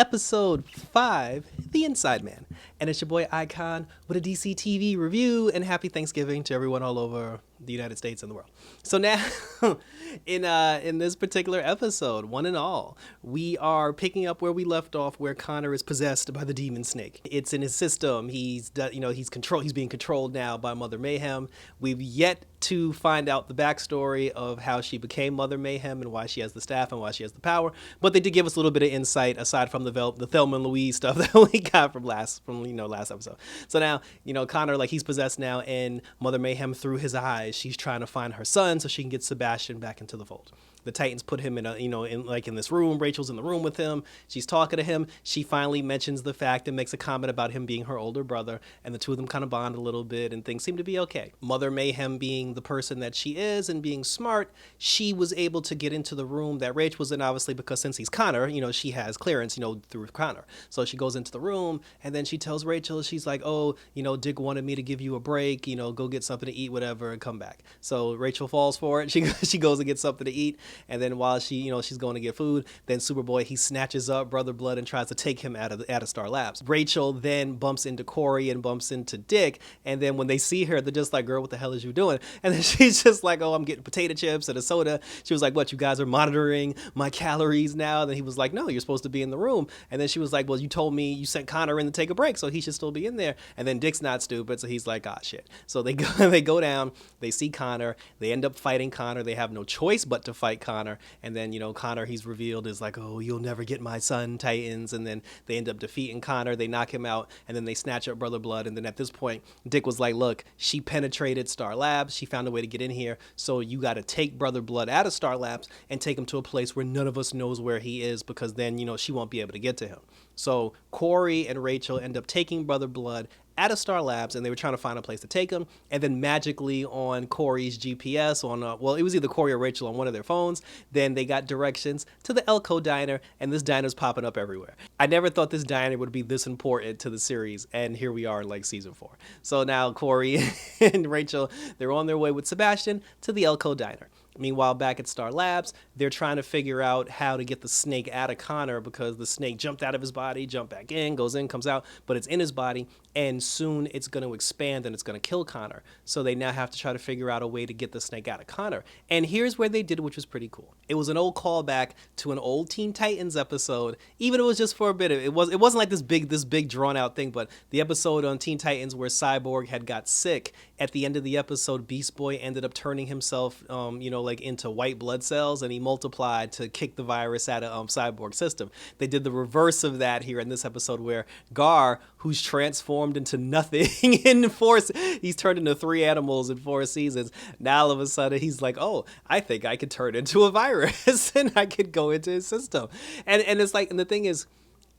Episode 5, The Inside Man. And it's your boy Icon with a DC TV review, and happy Thanksgiving to everyone all over the United States and the world. So now, in this particular episode, one and all, we are picking up where we left off, where Connor is possessed by the demon snake. It's in his system. He's being controlled now by Mother Mayhem. We've yet to find out the backstory of how she became Mother Mayhem and why she has the staff and why she has the power. But they did give us a little bit of insight aside from the Thelma and Louise stuff that we got from last episode. So now, Connor, he's possessed now, and Mother Mayhem, through his eyes, she's trying to find her son so she can get Sebastian back into the fold. The Titans put him in in this room. Rachel's in the room with him. She's talking to him. She finally mentions the fact and makes a comment about him being her older brother, and the two of them kind of bond a little bit, and things seem to be okay. Mother Mayhem, being the person that she is and being smart, she was able to get into the room that Rachel was in, obviously, because since he's Connor, she has clearance, through Connor. So she goes into the room, and then she tells Rachel, she's like, oh, Dick wanted me to give you a break, go get something to eat, whatever, and come back. So Rachel falls for it. She goes and gets something to eat. And then while she's going to get food, then Superboy, he snatches up Brother Blood and tries to take him out of Star Labs. Rachel then bumps into Corey and bumps into Dick. And then when they see her, they're just like, girl, what the hell is you doing? And then she's just like, oh, I'm getting potato chips and a soda. She was like, what, you guys are monitoring my calories now? And then he was like, no, you're supposed to be in the room. And then she was like, well, you told me you sent Connor in to take a break, so he should still be in there. And then Dick's not stupid, so he's like, ah, shit. So they go down, they see Connor, they end up fighting Connor. They have no choice but to fight Connor. And then, Connor, he's revealed is like, oh, you'll never get my son, Titans. And then they end up defeating Connor. They knock him out, and then they snatch up Brother Blood. And then at this point, Dick was like, look, she penetrated Star Labs. She found a way to get in here. So you got to take Brother Blood out of Star Labs and take him to a place where none of us knows where he is, because then, she won't be able to get to him. So Corey and Rachel end up taking Brother Blood out of Star Labs, and they were trying to find a place to take him. And then magically on Corey's GPS, it was either Corey or Rachel on one of their phones, then they got directions to the Elko Diner, and this diner's popping up everywhere. I never thought this diner would be this important to the series, and here we are in season 4. So now Corey and Rachel, they're on their way with Sebastian to the Elko Diner. Meanwhile, back at Star Labs, they're trying to figure out how to get the snake out of Connor, because the snake jumped out of his body, jumped back in, goes in, comes out, but it's in his body, and soon it's going to expand and it's going to kill Connor. So they now have to try to figure out a way to get the snake out of Connor. And here's where they did it, which was pretty cool. It was an old callback to an old Teen Titans episode, even if it was just for a bit. It wasn't like this big drawn out thing, but the episode on Teen Titans where Cyborg had got sick, at the end of the episode, Beast Boy ended up turning himself, into white blood cells, and he multiplied to kick the virus out of Cyborg's system. They did the reverse of that here in this episode, where Gar, who's transformed into nothing he's turned into 3 animals in 4 seasons. Now all of a sudden he's like, oh, I think I could turn into a virus and I could go into his system. And it's like, and the thing is,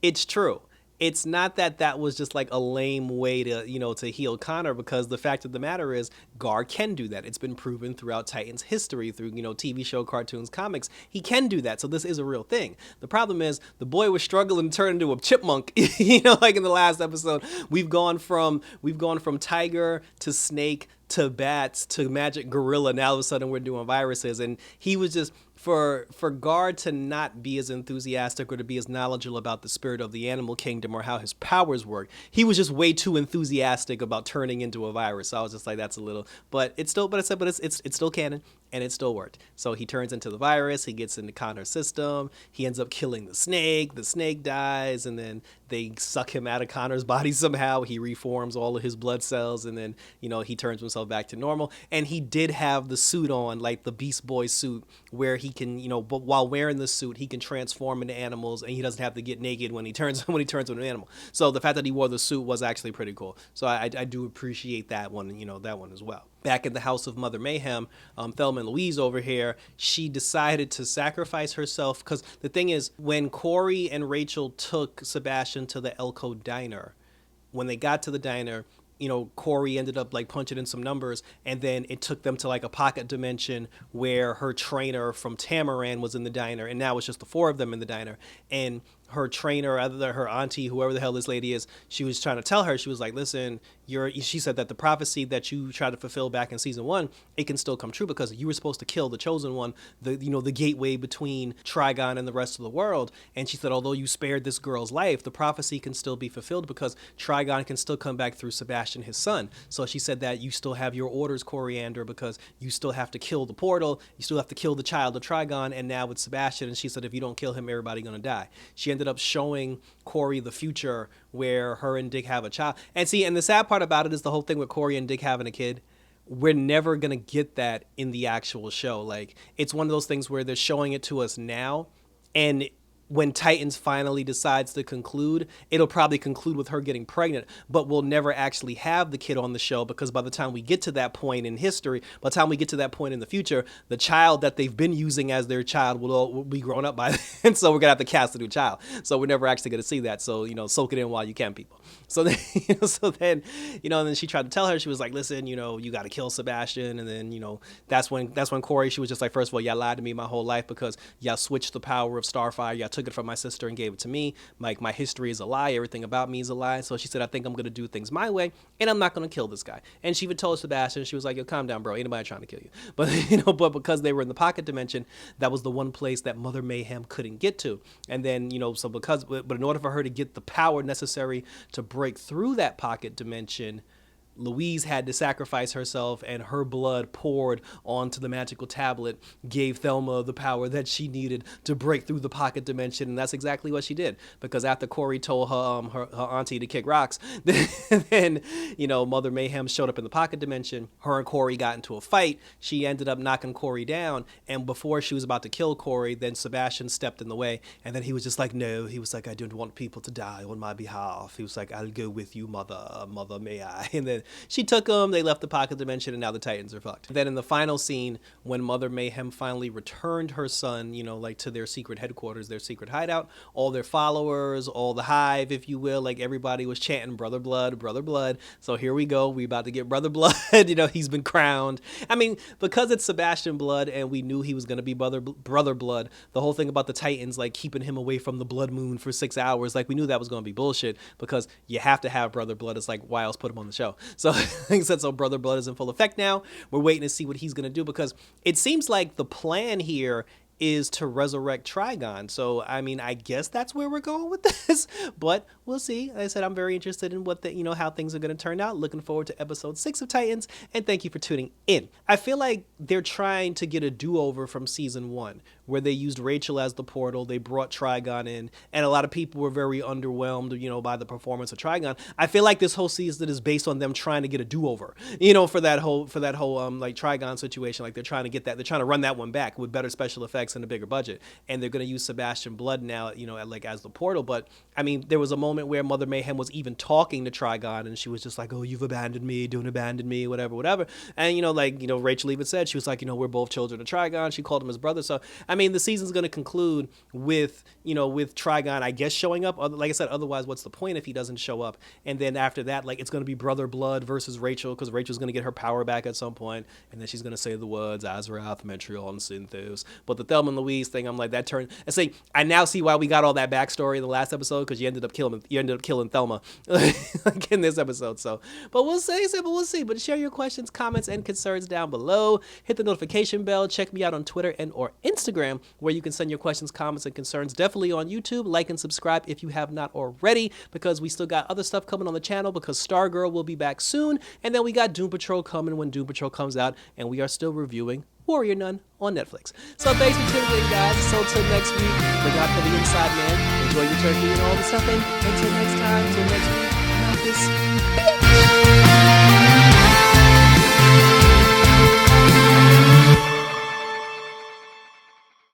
it's true. It's not that was just a lame way to heal Connor, because the fact of the matter is Gar can do that. It's been proven throughout Titans history, through, TV show, cartoons, comics. He can do that. So this is a real thing. The problem is the boy was struggling to turn into a chipmunk, in the last episode. We've gone from tiger to snake to bats to magic gorilla. Now all of a sudden we're doing viruses, and he was just, for Gar to not be as enthusiastic or to be as knowledgeable about the spirit of the animal kingdom or how his powers work, he was just way too enthusiastic about turning into a virus. So I was just like, that's a little, but it's still canon, and it still worked. So he turns into the virus, he gets into Connor's system, he ends up killing the snake dies, and then they suck him out of Connor's body somehow. He reforms all of his blood cells, and then, he turns himself back to normal. And he did have the suit on, like the Beast Boy suit, where he can, but while wearing the suit, he can transform into animals, and he doesn't have to get naked when he turns into an animal. So the fact that he wore the suit was actually pretty cool. So I do appreciate that one, that one as well. Back in the house of Mother Mayhem, Thelma and Louise over here, she decided to sacrifice herself, because the thing is, when Corey and Rachel took Sebastian to the Elko Diner, when they got to the diner, Corey ended up punching in some numbers, and then it took them to a pocket dimension where her trainer from Tamaran was in the diner, and now it's just the 4 of them in the diner. And her trainer, either her auntie, whoever the hell this lady is, she was trying to tell her, she was like, listen, she said that the prophecy that you tried to fulfill back in season 1, it can still come true because you were supposed to kill the chosen one, the gateway between Trigon and the rest of the world. And she said, although you spared this girl's life, the prophecy can still be fulfilled because Trigon can still come back through Sebastian, his son. So she said that you still have your orders, Coriander, because you still have to kill the portal, you still have to kill the child of Trigon, and now with Sebastian, and she said if you don't kill him, everybody's gonna die. She ended up showing Corey the future where her and Dick have a child. And see, and the sad part about it is the whole thing with Corey and Dick having a kid, we're never gonna get that in the actual show. Like, it's one of those things where they're showing it to us now, and when Titans finally decides to conclude, it'll probably conclude with her getting pregnant, but we'll never actually have the kid on the show because by the time we get to that point in history, by the time we get to that point in the future, the child that they've been using as their child will be grown up by then. So we're gonna have to cast a new child. So we're never actually gonna see that. So, soak it in while you can, people. So then, and then she tried to tell her, she was like, listen, you got to kill Sebastian. And then, that's when Corey, she was just like, first of all, y'all lied to me my whole life because y'all switched the power of Starfire. Y'all took it from my sister and gave it to me. Like, my history is a lie. Everything about me is a lie. So she said, I think I'm going to do things my way and I'm not going to kill this guy. And she even told Sebastian, she was like, yo, calm down, bro. Ain't nobody trying to kill you. But, but because they were in the pocket dimension, that was the one place that Mother Mayhem couldn't get to. And then, but in order for her to get the power necessary to break through that pocket dimension, Louise had to sacrifice herself, and her blood poured onto the magical tablet gave Thelma the power that she needed to break through the pocket dimension. And that's exactly what she did, because after Corey told her auntie to kick rocks, then Mother Mayhem showed up in the pocket dimension. Her and Corey got into a fight. She ended up knocking Corey down, and before she was about to kill Corey, then Sebastian stepped in the way, and then he was just like, no, he was like, I don't want people to die on my behalf. He was like, I'll go with you, mother, may I? And then she took them, they left the pocket dimension, and now the Titans are fucked. Then in the final scene, when Mother Mayhem finally returned her son, to their secret headquarters, their secret hideout, all their followers, all the hive, if you will, like everybody was chanting Brother Blood, Brother Blood. So here we go, we about to get Brother Blood. He's been crowned. I mean, because it's Sebastian Blood and we knew he was going to be Brother Blood, the whole thing about the Titans, like keeping him away from the blood moon for 6 hours, like we knew that was going to be bullshit, because you have to have Brother Blood. It's like, why else put him on the show? So so Brother Blood is in full effect now. We're waiting to see what he's going to do, because it seems like the plan here is to resurrect Trigon. So, I mean, I guess that's where we're going with this, but we'll see. Like I said, I'm very interested in what how things are going to turn out. Looking forward to episode 6 of Titans, and thank you for tuning in. I feel like they're trying to get a do-over from season 1, where they used Rachel as the portal. They brought Trigon in, and a lot of people were very underwhelmed, by the performance of Trigon. I feel like this whole season is based on them trying to get a do-over, for that whole like Trigon situation. Like they're trying to run that one back with better special effects and a bigger budget, and they're going to use Sebastian Blood now, as the portal. But I mean, there was a moment where Mother Mayhem was even talking to Trigon, and she was just like, oh, you've abandoned me, don't abandon me, whatever. And Rachel even said, she was like, we're both children of Trigon. She called him his brother. So I mean, the season's going to conclude with Trigon, I guess, showing up. Like I said, otherwise, what's the point if he doesn't show up? And then after that, like, it's going to be Brother Blood versus Rachel, because Rachel's going to get her power back at some point, and then she's going to say the words Azrath, Metrion, and Synthos. But the Thelma and Louise thing, I'm like, that turned. I now see why we got all that backstory in the last episode, because you ended up killing Thelma like in this episode. So, but we'll see. But share your questions, comments, and concerns down below. Hit the notification bell. Check me out on Twitter and or Instagram, where you can send your questions, comments, and concerns. Definitely on YouTube. Like and subscribe if you have not already, because we still got other stuff coming on the channel, because Stargirl will be back soon, and then we got Doom Patrol coming when Doom Patrol comes out, and we are still reviewing Warrior Nun on Netflix. So thanks for tuning in, guys. So until next week, look out for the Inside Man. Enjoy your turkey and all the stuff, and until next time, until next week, I'm out this.